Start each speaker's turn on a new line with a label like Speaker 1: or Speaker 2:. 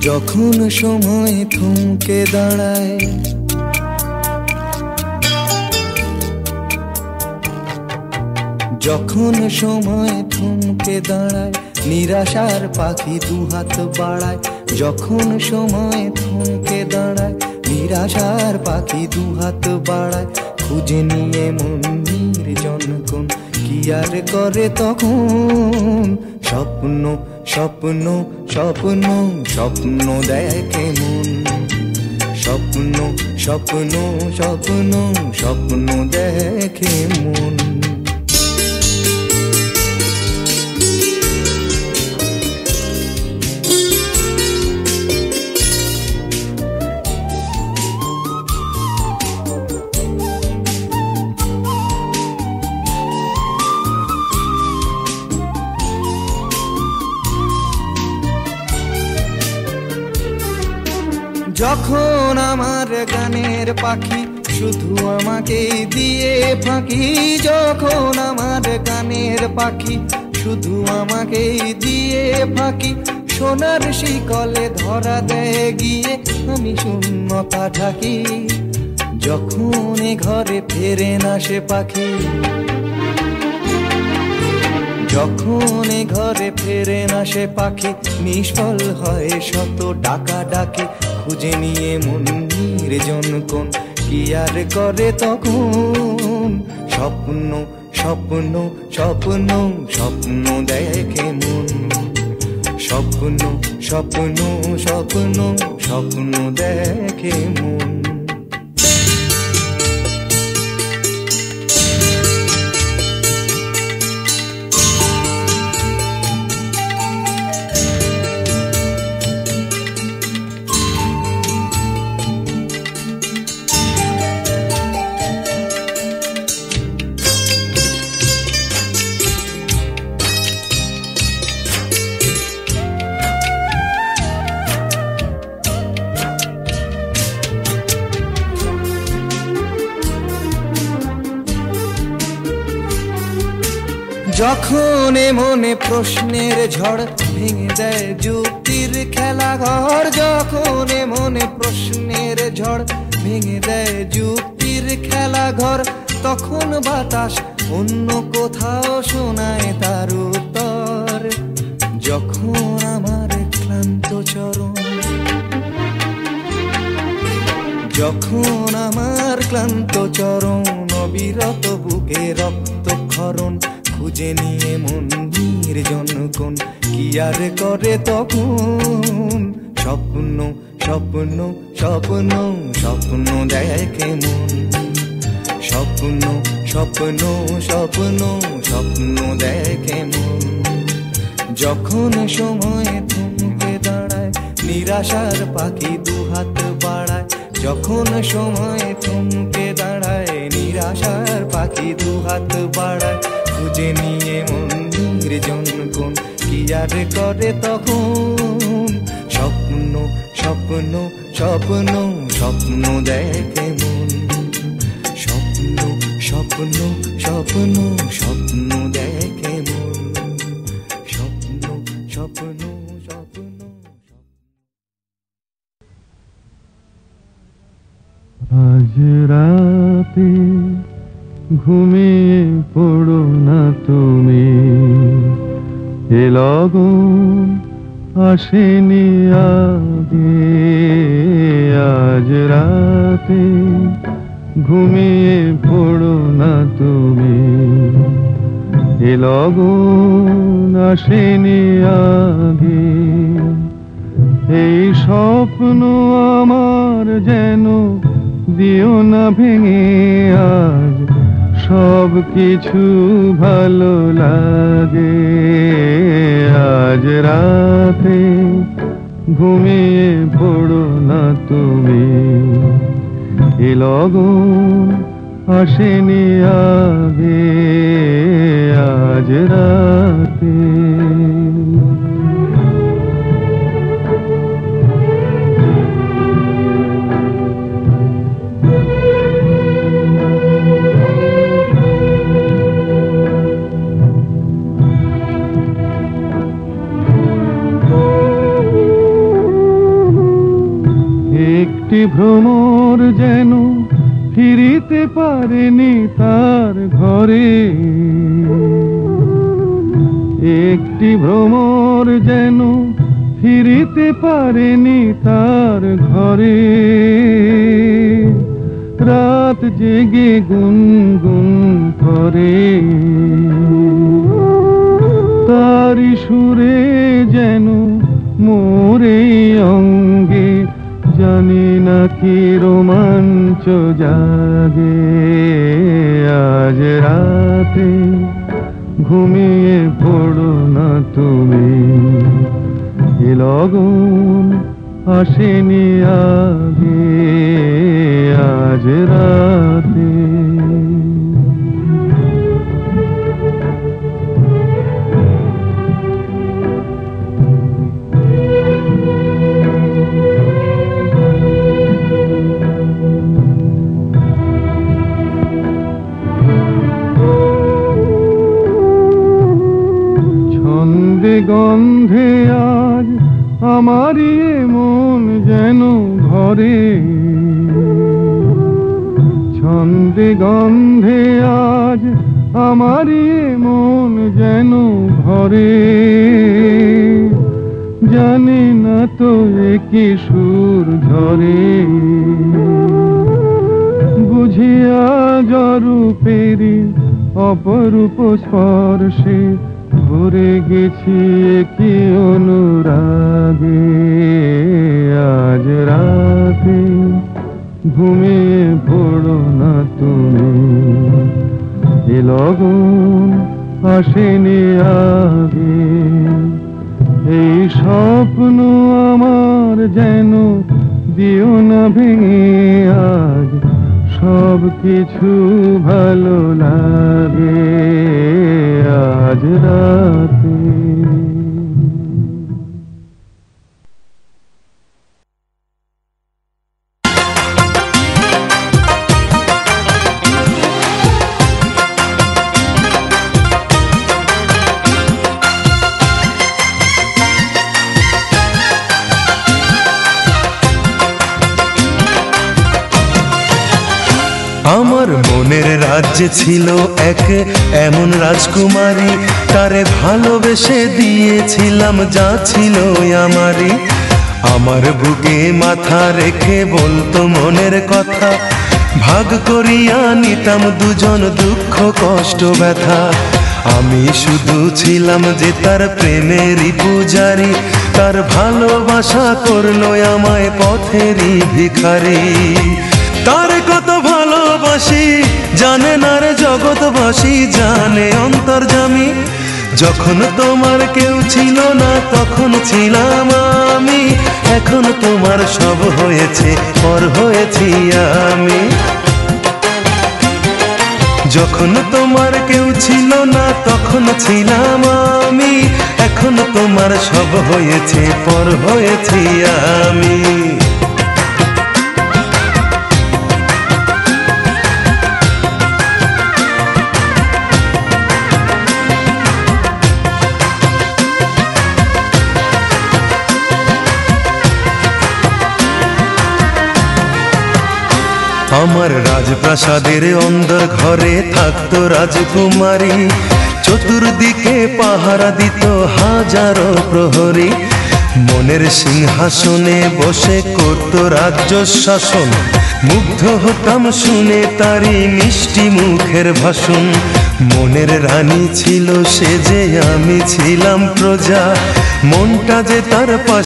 Speaker 1: যখন সময় থমকে দাঁড়ায়, যখন সময় থমকে দাঁড়ায়, নিরাশার পাখি দুহাত বাড়ায়। যখন সময় থমকে দাঁড়ায়, নিরাশার পাখি দুহাত বাড়ায়। খুঁজে নিয়ে মন নির্জন কি আর করে তখন? স্বপ্ন স্বপ্ন স্বপ্ন স্বপ্ন দেখে মন। স্বপ্ন স্বপ্ন স্বপ্ন স্বপ্ন দেখে মন। যখন আমার গানের পাখি শুধু আমাকে দিয়ে ফাঁকি, যখন আমার গানের পাখি শুধু আমাকে দিয়ে ফাঁকি, সোনার শিকলে ধরা দেয় গিয়ে আমি শূন্যতা ঢাকি। যখন এ ঘরে ফেরে না সে পাখি, যখন এ ঘরে ফেরে না সে পাখি, নিষ্ফল হয় শত ডাকা ডাকি। খুঁজে নিয়ে মন নির্জন কোন কি আর করে তখন? স্বপ্ন স্বপ্ন স্বপ্ন স্বপ্ন দেখে মন। স্বপ্ন স্বপ্ন স্বপ্ন স্বপ্ন দেখে মন। যখন মনে প্রশ্নের ঝড় ভেঙে দেয় যুক্তির খেলা ঘর, যখন মনে প্রশ্নের ঝড় ভেঙে দেয় যুক্তির খেলা ঘর, তখন বাতাস অন্য কোথাও শোনায় তার উত্তর। যখন আমার ক্লান্ত চরণ, যখন আমার ক্লান্ত চরণ, অবিরত বুকে রক্তক্ষরণ, খুঁজে নিয়ে মন নির্জন কোন কি আর করে তখন? স্বপ্ন স্বপ্ন স্বপ্ন স্বপ্ন দেখে মন। স্বপ্ন স্বপ্ন স্বপ্ন স্বপ্ন দেখে মন। যখন সময় থমকে দাঁড়ায়, নিরাশার পাখি দুহাত বাড়ায়। যখন সময় থমকে দাঁড়ায়, নিরাশার পাখি দুহাত বাড়ায়। খুঁজে নিয়ে মন নির্জন কোন কি আর করে তখন? স্বপ্ন স্বপ্ন স্বপ্ন স্বপ্ন দেখে মন। স্বপ্ন স্বপ্ন স্বপ্ন স্বপ্ন দেখে মন। স্বপ্ন স্বপ্ন স্বপ্ন।
Speaker 2: আজ রাতে ঘুমিয়ে পড়ো না তুমি, এ লগন আসেনি আগে। আজ রাতে ঘুমিয়ে পড়ো না তুমি, এ লগন আসেনি আগে। এই স্বপ্ন আমার যেন দিও না ভেঙে আজ, সব কিছু ভালো লাগে। আজ রাতে ঘুমিয়ে পড়ো না তুমি, এ লগন আসেনি আগে। আজ রাতে ভ্রমর যেন ফিরিতে পারেনি তার ঘরে, একটি ভ্রমর যেন ফিরিতে পারেনি তার ঘরে। রাত জেগে গুনগুন করে তারি সুরে যেন মোরে অঙ্গে, জানি না কি রোমাঞ্চ জাগে। আজ রাতে ঘুমিয়ে পড়ো না তুমি, এ লগন আসেনি আগে। আজ রাতে ছন্দে গন্ধে আজ আমারই মন যেন ঘরে, ছন্দে গন্ধে আজ আমারই মন যেন ঘরে। জানি না তো কি সুর ঝরে, বুঝিয়া জরূপেরি অপরূপ স্পর্শে ভরে গেছি কি অনুরাগে। আজ রাতে ঘুমিয়ে পড়ো না তুমি, এ লগন আসেনি আগে। এই স্বপ্ন আমার যেন দিও না ভেঙে, আজ সব কিছু ভালো লাগে। আজ রাতে
Speaker 3: আমার মনের রাজ্যে ছিল এক এমন রাজকুমারী, তারে ভালোবেসে দিয়েছিলাম যা ছিল আমারই। আমার বুকে মাথা রেখে বলতো মনের কথা, ভাগ করিয়া নিতাম দুজন দুঃখ কষ্ট ব্যথা। আমি শুধু ছিলাম যে তার প্রেমেরই পূজারি, তার ভালোবাসা করলো আমায় পথেরই ভিখারি। তার কত ভালোবাসি জানে না রে জগৎবাসী, জানে অন্তর্যামী। যখন তোমার কেউ ছিল না তখন ছিলাম আমি, এখন তোমার সব হয়েছে পর হয়েছি আমি। যখন তোমার কেউ ছিল না তখন ছিলাম আমি, এখন তোমার সব হয়েছে পর হয়েছি আমি। আমার রাজপ্রাসাদের অন্দর ঘরে থাকতো রাজকুমারী, চতুর্দিকে পাহারা দিত হাজারো প্রহরী। মনের সিংহাসনে বসে করত রাজ্য শাসন, মুগ্ধ হতাম শুনে তারি মিষ্টি মুখের ভাষণ। মনের রানী ছিল সে যে আমি ছিলাম প্রজা, মনটা যে তার পাশ